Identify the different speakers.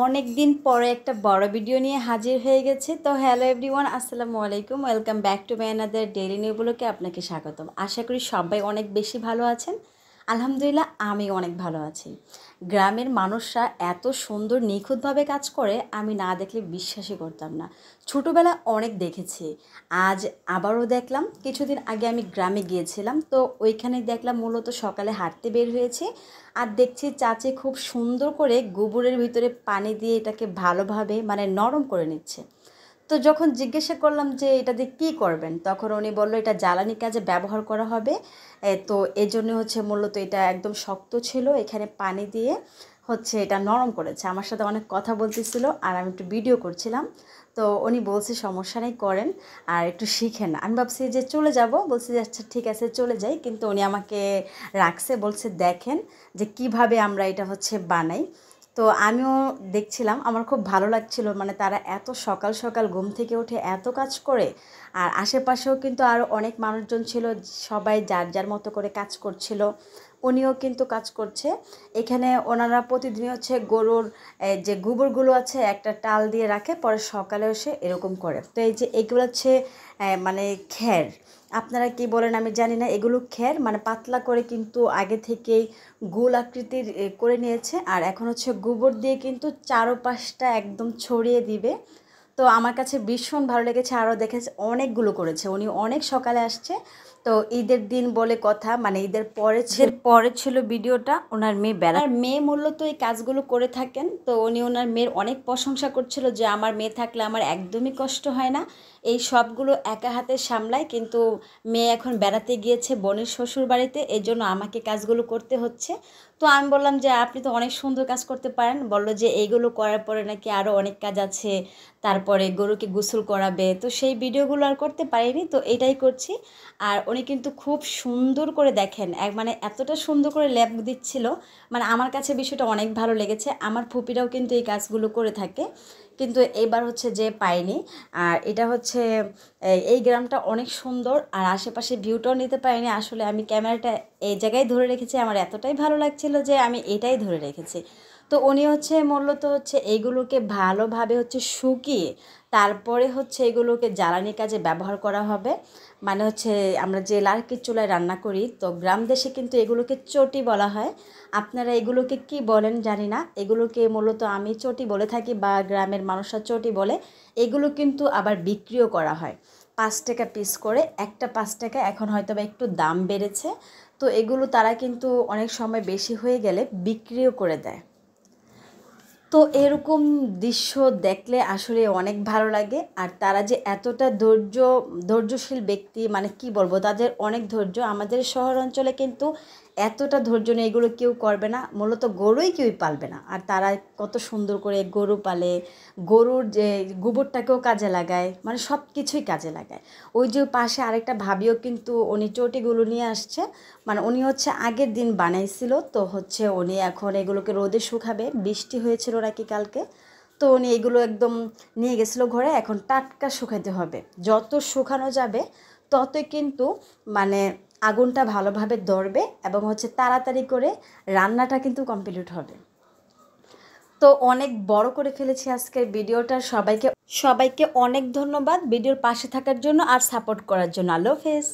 Speaker 1: অনেক দিন পরে একটা বড় ভিডিও নিয়ে হাজির হয়ে গেছে। তো হ্যালো এভরিওয়ান, আসসালামু আলাইকুম, welcome back to my another daily new ব্লগে আপনাকে স্বাগতম। আশা করি সবাই অনেক বেশি ভালো আছেন। আলহামদুলিল্লাহ আমি অনেক ভালো আছি। গ্রামের মানুষরা এত সুন্দর নিখুঁতভাবে কাজ করে আমি না দেখলে বিশ্বাসই করতাম না। ছোটোবেলায় অনেক দেখেছি, আজ আবারও দেখলাম। কিছুদিন আগে আমি গ্রামে গিয়েছিলাম, তো ওইখানে দেখলাম মূলত সকালে হাঁটতে বের হয়েছে আর দেখছি চাচি খুব সুন্দর করে গোবরের ভিতরে পানি দিয়ে এটাকে ভালোভাবে নরম করে নিচ্ছে। তো যখন জিজ্ঞাসা করলাম যে এটা দিয়ে কী করবেন, তখন উনি বললো এটা জ্বালানি কাজে ব্যবহার করা হবে। তো এই জন্য মূলত এটা একদম শক্ত ছিল, এখানে পানি দিয়ে এটা নরম করেছে। আমার সাথে অনেক কথা বলতেছিল আর আমি একটু ভিডিও করছিলাম। তো উনি বলছে সমস্যা নেই, করেন আর একটু শিখেন। আমি ভাবছি যে চলে যাব, বলছি যে আচ্ছা ঠিক আছে চলে যাই, কিন্তু উনি আমাকে রাখছে, বলছে দেখেন যে কিভাবে আমরা এটা বানাই। তো আমিও দেখছিলাম, আমার খুব ভালো লাগছিল। তারা এত সকাল সকাল ঘুম থেকে উঠে এত কাজ করে, আর আশেপাশেও কিন্তু আরও অনেক মানুষজন ছিল, সবাই যার যার মতো করে কাজ করছিল। উনিও কিন্তু কাজ করছে। এখানে ওনারা প্রতিদিনই গরুর যে গোবরগুলো আছে একটা টাল দিয়ে রাখে, পরে সকালে এসে এরকম করে। তো এই যে এগুলো খ্যার, আপনারা কি বলেন আমি জানি না, এগুলো খ্যার পাতলা করে কিন্তু আগে থেকেই গোল আকৃতির করে নিয়েছে, আর এখন গোবর দিয়ে কিন্তু চারপাশটা একদম ছড়িয়ে দিবে। তো আমার কাছে ভীষণ ভালো লেগেছে। আরও দেখেছে অনেকগুলো করেছে, উনি অনেক সকালে আসছে। তো ঈদের দিন বলে কথা, ঈদের পরে ছিল ভিডিওটা। ওনার মেয়ে মূলত এই কাজগুলো করে থাকেন। তো উনি ওনার মেয়ের অনেক প্রশংসা করছিল যে আমার মেয়ে থাকলে আমার একদমই কষ্ট হয় না, এই সবগুলো একা হাতে সামলায়। কিন্তু মেয়ে এখন বেড়াতে গিয়েছে বোনের শ্বশুর বাড়িতে, এই জন্য আমাকে কাজগুলো করতে হচ্ছে। তো আমি বললাম যে আপনি তো অনেক সুন্দর কাজ করতে পারেন। বললো যে এইগুলো করার পরে নাকি আরও অনেক কাজ আছে, তারপরে গরুকে গোসল করাবে। তো সেই ভিডিওগুলো আর করতে পারিনি, তো এটাই করছি। আর উনি কিন্তু খুব সুন্দর করে দেখেন, এতটা সুন্দর করে ল্যাপ দিচ্ছিল, আমার কাছে বিষয়টা অনেক ভালো লেগেছে। আমার ফুপিরাও কিন্তু এই কাজগুলো করে থাকে, কিন্তু এবার যে পাইনি। আর এটা এই গ্রামটা অনেক সুন্দর, আর আশেপাশে ভিউটাও নিতে পারিনি। আসলে আমি ক্যামেরাটা এই জায়গায় ধরে রেখেছি, আমার এতটাই ভালো লাগছিল যে আমি এটাই ধরে রেখেছি। তো উনি মূলত এইগুলোকে ভালোভাবে শুকিয়ে তারপরে এগুলোকে জ্বালানি কাজে ব্যবহার করা হবে। আমরা যে লার্কির চুলায় রান্না করি, তো গ্রাম দেশে কিন্তু এগুলোকে চটি বলা হয়। আপনারা এগুলোকে কি বলেন জানি না, এগুলোকে মূলত আমি চটি বলে থাকি বা গ্রামের মানুষরা চটি বলে। এগুলো কিন্তু আবার বিক্রিও করা হয় 5 টাকা পিস করে, একটা 5 টাকা। এখন হয়তো বা একটু দাম বেড়েছে। তো এগুলো তারা কিন্তু অনেক সময় বেশি হয়ে গেলে বিক্রিও করে দেয়। তো এরকম দৃশ্য দেখলে আসলে অনেক ভালো লাগে। আর তারা যে এতটা ধৈর্যশীল ব্যক্তি, কি বলবো, তাদের অনেক ধৈর্য। আমাদের শহর অঞ্চলে কিন্তু এতটা ধৈর্য নেই, এগুলো কেউ করবে না, মূলত গরুই কেউই পালবে না। আর তারা কত সুন্দর করে গরু পালে, গরুর যে গোবরটাকেও কাজে লাগায়, সব কিছুই কাজে লাগায়। ওই যে পাশে আরেকটা ভাবিও কিন্তু উনি চটিগুলো নিয়ে আসছে, উনি আগের দিন বানাইছিল। তো উনি এখন এগুলোকে রোদে শুকাবে, বৃষ্টি হয়েছিল নাকি কালকে। তো উনি এগুলো একদম নিয়ে গেছিলো ঘরে, এখন টাটকা শুকাতে হবে। যত শুকানো যাবে ততই কিন্তু আগুনটা ভালোভাবে ধরবে, এবং তাড়াতাড়ি করে রান্নাটা কিন্তু কমপ্লিট হবে। তো অনেক বড় করে ফেলেছি আজকের ভিডিওটা। সবাইকে অনেক ধন্যবাদ ভিডিওর পাশে থাকার জন্য আর সাপোর্ট করার জন্য। আল্লাহ হাফেজ।